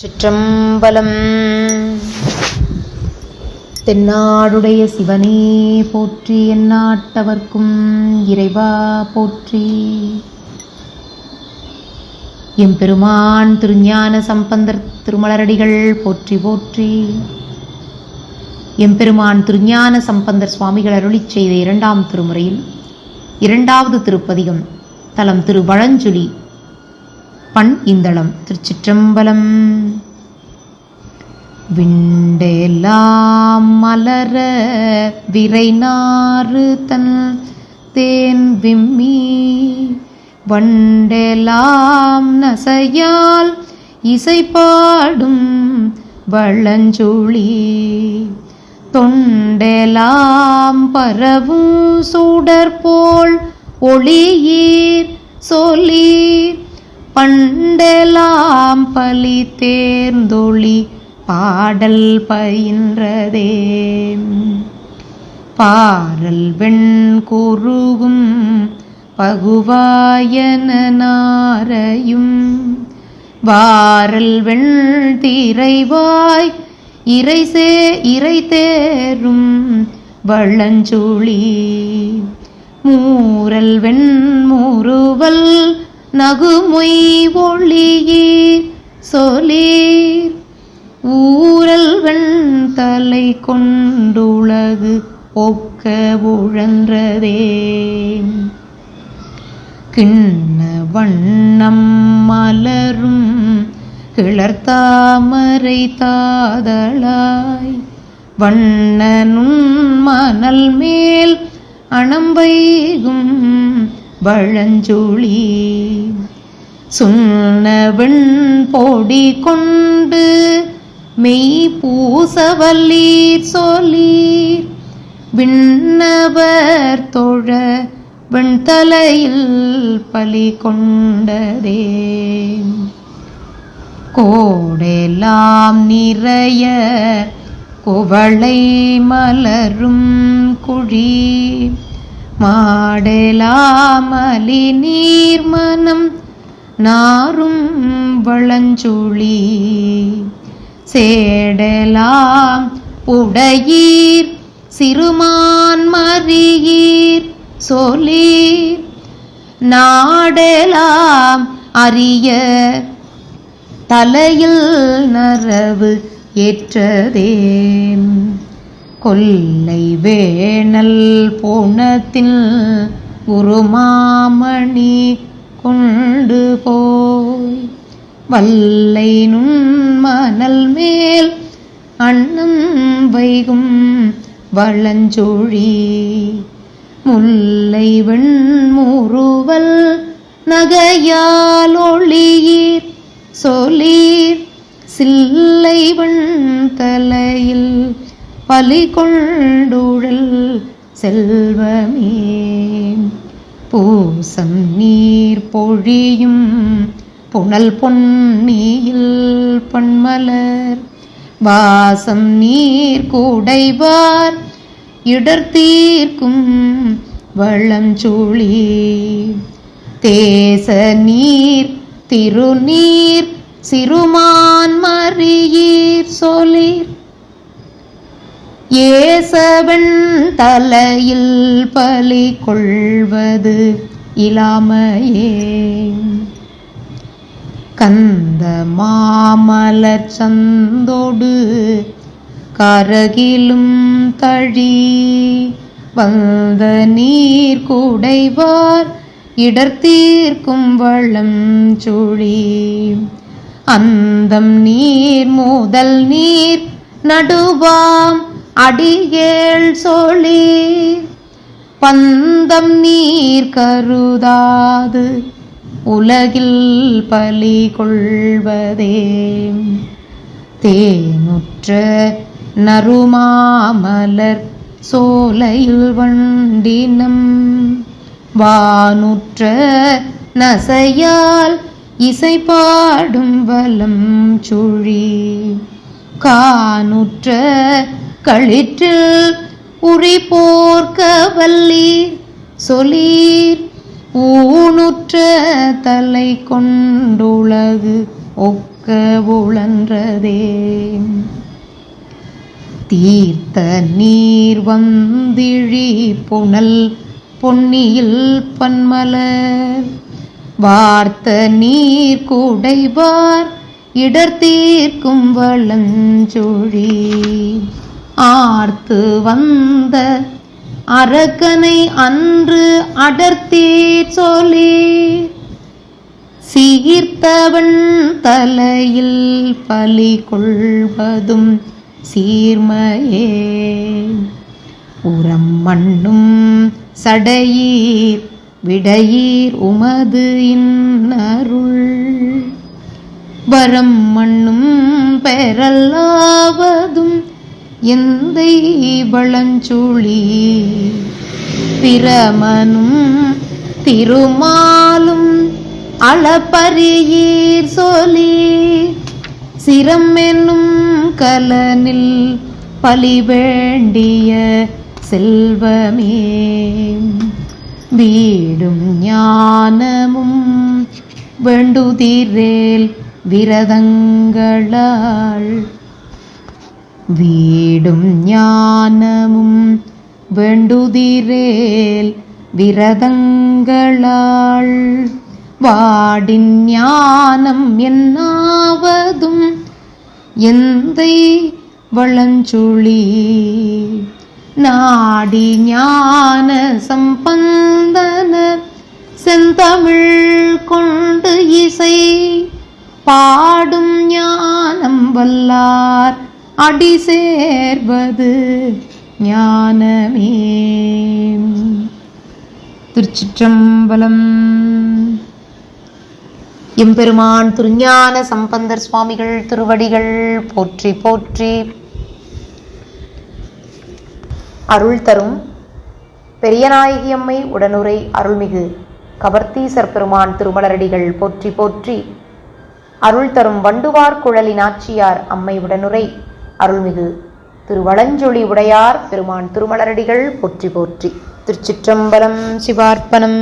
சிற்றம்பலம். தென்னாடுடைய சிவனே போற்றி, எந்நாட்டவர்க்கும் இறைவா போற்றி. எம்பெருமான் திருஞான சம்பந்தர் திருமலரடிகள் போற்றி போற்றி. எம்பெருமான் திருஞான சம்பந்தர் சுவாமிகள் அருளிச் செய்த 2ஆம் திருமுறையில் 2வது திருப்பதிகம், தலம் திருவழஞ்சுழி, பண் இந்தளம். திருச்சிற்றம்பலம். விண்டெல்லாம் மலர விரைநாறு தன் தேன் விம்மி, வண்டெல்லாம் நசையால் இசைப்பாடும் வழஞ்சுழி, தொண்டெல்லாம் பரவும் சூடர்போல் ஒளியீர் சொல்லீர், பண்டெல்லாம் பலி தேர்ந்தொளி பாடல் பயின்றதே. பாரல் வெண் குருகும் பகுவாயன நாரையும், வாரல் வெண் திரைவாய் இறை தேரும் வழஞ்சுழி, மூரல் வெண் முறுவல் நகுமொய் ஒளியீர் சொல்லீர், ஊரல் வெண் தலை கொண்டுலகு ஒக்க உழன்றதே. கிண்ண வண்ணம் மலரும் கிளர்த்தாமரை தாதளாய், வண்ணனும் மணல் மேல் அணம்பைகும் வழஞ்சுழி, சுண்ணவெண் பொடி கொண்டு மெய் பூசவல்லீர் சொல்லீர், விண்ணவர் தொழ வெண்தலையில் பலி கொண்டதே. கோடெல்லாம் நிறைய குவளை மலரும் குழி, மாடெலாமலி நீர் மனம் நாரும் வழஞ்சுழி, சேடெலாம் உடையீர் சிறுமான் மறியீர் சொல்லீர், நாடெலாம் அறிய தலையில் நரவு ஏற்றதே. கொல்லை வேணல் போனத்தில் உருமாமணி கொண்டு போய், வல்லை நுண்மணல் மேல் அன்னம் வைகும் வழஞ்சுழி, முல்லை வெண்முறுவல் நகையால் ஒளியீர் சொல்லீர், சில்லை வெண் தலையில் பலி கொண்டுழல் செல்வமே. பூசம் நீர் பொழியும் புனல் பொன்னியில் பொன்மலர், வாசம் நீர் கூடைவார் இடர்த்தீர்க்கும் வழஞ்சுழி, தேச நீர் திருநீர் சிறுமான் மறியீர் சொல்லீர், ஏசவன் தலையில் பலி கொள்வது இலாமையே. கந்த மாமலர் சந்தோடு கரகிலும் தழி, வந்த நீர் கூடைவார் இடர்த்தீர்க்கும் வழஞ்சுழி, அந்தம் நீர் முதல் நீர் நடுவாம் அடியேள் சொல்லீர், பந்தம் நீர் கருதாது உலகில் பலி கொள்வதே. தேனுற்ற நறுமாமலர் சோலையில் வண்டினம், வானுற்ற நசையால் இசைப்பாடும் வலம் சுழி, கானுற்ற களிற்றில் உரி போர்க்க வல்லீர் சொல்லீர், ஊனுற்ற தலை கொண்டுலகு ஒக்க உழன்றதே. தீர்த்த நீர் வந்திழி புனல் பொன்னியில் பன்மலர் வார்த்த நீர் குடைவார் இடர் தீர்க்கும் வளஞ்சொழி ஆர்த்து வந்த அரக்கனை அன்று அடர்த்தீர் சொல்லி சீர்த்தவன் தலையில் பலி கொள்வதும் சீர்மையே. உரம் மண்ணும் சடையீர் விடையீர் உமது இன்னருள் வரம் மண்ணும் பெறலாவதும் எந்தை வளஞ்சொழி பிரமனும் திருமாலும் அளப்பரியீர் சொல்லி சிரம் என்னும் கலனில் பலி வேண்டிய செல்வமே. வீடும் ஞானமும் வேண்டுதிரேல் விரதங்களால் வீடும் ஞானமும் வேண்டுதிரேல் விரதங்களால் வாடின் ஞானம் என்னாவதும் எந்தை வளஞ்சொழி நாடி ஞான சம்பந்தன செந்தமிழ் கொண்டு இசை பாடும் ஞானம் வல்லார் அடி சேர்வது ஞானமே. திருச்சிற்றம்பலம். எம்பெருமான் திருஞான சம்பந்தர் சுவாமிகள் திருவடிகள் போற்றி போற்றி. அருள் தரும் பெரியநாயகி அம்மை உடனுரை அருள்மிகு கவர்த்தீசர் பெருமான் திருமலரடிகள் போற்றி போற்றி. அருள் தரும் வண்டுவார் குழலி நாச்சியார் அம்மை உடனுரை அருள்மிகு திருவளஞ்சொழி உடையார் பெருமான் திருமலரடிகள் போற்றி போற்றி. திருச்சிற்றம்பலம். சிவார்ப்பணம்.